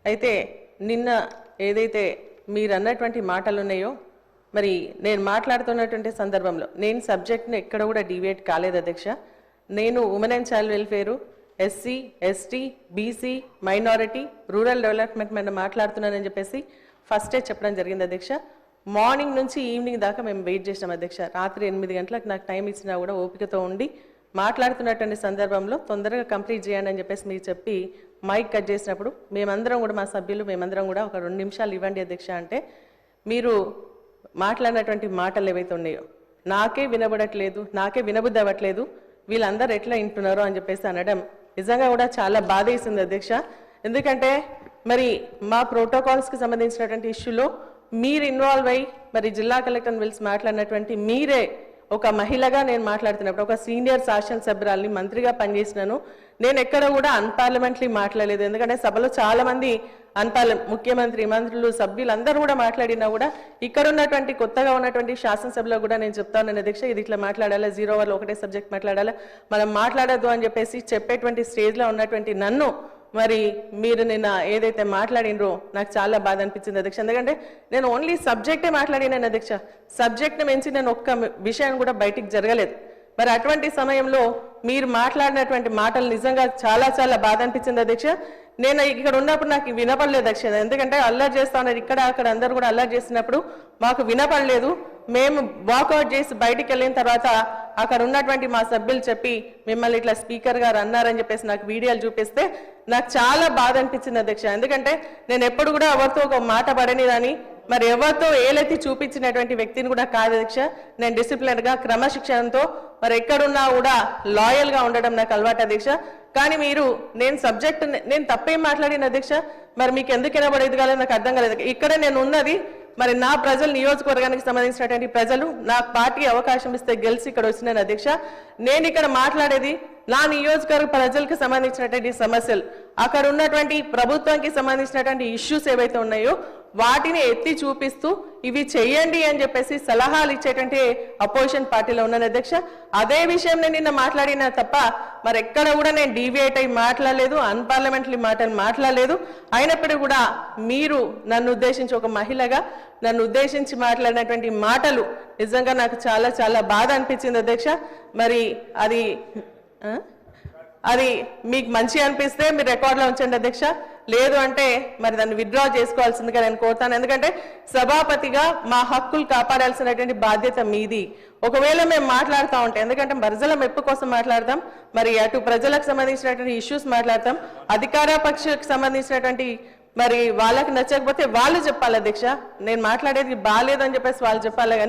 అయితే నిన్న ఏదైతే మీరు అన్నటువంటి మాటలు ఉన్నాయో మరి నేను మాట్లాడుతున్నటువంటి సందర్భంలో నేను సబ్జెక్ట్ని ఎక్కడ కూడా డివియేట్ కాలేదు అధ్యక్ష. నేను women and child welfare, SC, ST, BC, minority, rural development మీద మాట్లాడుతున్నానని చెప్పేసి ఫస్టే చెప్పడం జరిగింది అధ్యక్ష. మార్నింగ్ నుంచి ఈవినింగ్ దాకా మేము వెయిట్ చేసినాం అధ్యక్ష. రాత్రి 8 గంటలకు నాకు టైం ఇచ్చినా కూడా ఓపికతో ఉండి మాట్లాడుతున్నటువంటి సందర్భంలో తొందరగా కంప్లీట్ చేయండి అని చెప్పేసి మీరు చెప్పి మైక్ కట్ చేసినప్పుడు మేమందరం కూడా మా సభ్యులు మేమందరం కూడా ఒక 2 నిమిషాలు ఇవ్వండి అధ్యక్ష అంటే మీరు మాట్లాడినటువంటి మాటలు ఏవైతే ఉన్నాయో నాకే వినబడట్లేదు, నాకే వినబుద్ధి అవ్వట్లేదు, వీళ్ళందరూ ఎట్లా వింటున్నారో అని చెప్పేసి అనడం నిజంగా కూడా చాలా బాధ వేసింది అధ్యక్ష. ఎందుకంటే మరి మా ప్రోటోకాల్స్కి సంబంధించినటువంటి ఇష్యూలో మీరు ఇన్వాల్వ్ అయ్యి మరి జిల్లా కలెక్టర్ని పిలిచి మాట్లాడినటువంటి మీరే ఒక మహిళగా నేను మాట్లాడుతున్నప్పుడు ఒక సీనియర్ శాసనసభ్యురాల్ని మంత్రిగా పనిచేసినాను. నేను ఎక్కడ కూడా అన్పార్లమెంటరీ మాట్లాడలేదు. ఎందుకంటే సభలో చాలా మంది ముఖ్యమంత్రి, మంత్రులు, సభ్యులు అందరూ కూడా మాట్లాడినా కూడా ఇక్కడ ఉన్నటువంటి కొత్తగా ఉన్నటువంటి శాసనసభలో కూడా నేను చెప్తాను అధ్యక్ష, ఇది ఇట్లా మాట్లాడాలా, 0 ఓవర్లో ఒకటే సబ్జెక్ట్ మాట్లాడాలా, మనం మాట్లాడద్దు అని చెప్పేసి చెప్పేటువంటి స్టేజ్లో ఉన్నటువంటి నన్ను మరి మీరు నిన్న ఏదైతే మాట్లాడినరో నాకు చాలా బాధ అనిపించింది అధ్యక్ష. ఎందుకంటే నేను ఓన్లీ సబ్జెక్టే మాట్లాడినాను అధ్యక్ష. సబ్జెక్ట్ని మించి నేను ఒక్క విషయం కూడా బయటికి జరగలేదు. మరి అటువంటి సమయంలో మీరు మాట్లాడినటువంటి మాటలు నిజంగా చాలా చాలా బాధ అనిపించింది అధ్యక్ష. నేను ఇక్కడ ఉన్నప్పుడు నాకు వినపడలేదు అధ్యక్ష. ఎందుకంటే అల్లరి చేస్తా ఉన్నారు, ఇక్కడ అక్కడ అందరూ కూడా అల్లరి చేసినప్పుడు మాకు వినపడలేదు. మేము వాకౌట్ చేసి బయటికి వెళ్ళిన తర్వాత అక్కడ ఉన్నటువంటి మా సభ్యులు చెప్పి మిమ్మల్ని ఇట్లా స్పీకర్ గారు అన్నారని చెప్పేసి నాకు వీడియోలు చూపిస్తే నాకు చాలా బాధ అనిపించింది అధ్యక్ష. ఎందుకంటే నేను ఎప్పుడు కూడా ఎవరితో ఒక మాట పడనిదని మరి ఎవరితో ఏలెత్తి చూపించినటువంటి వ్యక్తిని కూడా కాదు అధ్యక్ష. నేను డిసిప్లిన్గా క్రమశిక్షణతో మరి ఎక్కడున్నా కూడా లాయల్గా ఉండడం నాకు అలవాటు అధ్యక్ష. కానీ మీరు నేను తప్పేం మాట్లాడిన అధ్యక్ష, మరి మీకు ఎందుకు వినబడేది కాలేదు నాకు అర్థం కాలేదు. ఇక్కడ నేను ఉన్నది మరి నా ప్రజలు, నియోజకవర్గానికి సంబంధించినటువంటి ప్రజలు నాకు పార్టీ అవకాశం ఇస్తే గెలిచి ఇక్కడ వచ్చినాను అధ్యక్ష. నేను ఇక్కడ మాట్లాడేది నా నియోజకవర్గ ప్రజలకు సంబంధించినటువంటి సమస్యలు, అక్కడ ఉన్నటువంటి ప్రభుత్వానికి సంబంధించినటువంటి ఇష్యూస్ ఏవైతే ఉన్నాయో వాటిని ఎత్తి చూపిస్తూ ఇవి చెయ్యండి అని చెప్పేసి సలహాలు ఇచ్చేటువంటి అపోజిషన్ పార్టీలో ఉన్నాను అధ్యక్ష. అదే విషయం నేను నిన్న మాట్లాడినా తప్ప మరి ఎక్కడ కూడా నేను డీవియేట్ అయి మాట్లాడలేదు, అన్పార్లమెంటరీ మాటలు మాట్లాడలేదు. అయినప్పటికీ కూడా మీరు నన్ను ఉద్దేశించి ఒక మహిళగా నన్ను ఉద్దేశించి మాట్లాడినటువంటి మాటలు నిజంగా నాకు చాలా చాలా బాధ అనిపించింది అధ్యక్ష. మరి అది మీకు మంచి అనిపిస్తే మీరు రికార్డులో ఉంచండి అధ్యక్ష, లేదు అంటే మరి దాన్ని విత్డ్రా చేసుకోవాల్సిందిగా నేను కోరుతాను. ఎందుకంటే సభాపతిగా మా హక్కులు కాపాడాల్సినటువంటి బాధ్యత మీది. ఒకవేళ మేము మాట్లాడుతూ ఉంటాం, ఎందుకంటే ప్రజల మెప్పు కోసం మాట్లాడతాం, మరి అటు ప్రజలకు సంబంధించినటువంటి ఇష్యూస్ మాట్లాడతాం, అధికార పక్షకు సంబంధించినటువంటి మరి వాళ్ళకి నచ్చకపోతే వాళ్ళు చెప్పాలి అధ్యక్ష. నేను మాట్లాడేది బాగాలేదని చెప్పేసి వాళ్ళు చెప్పాలి.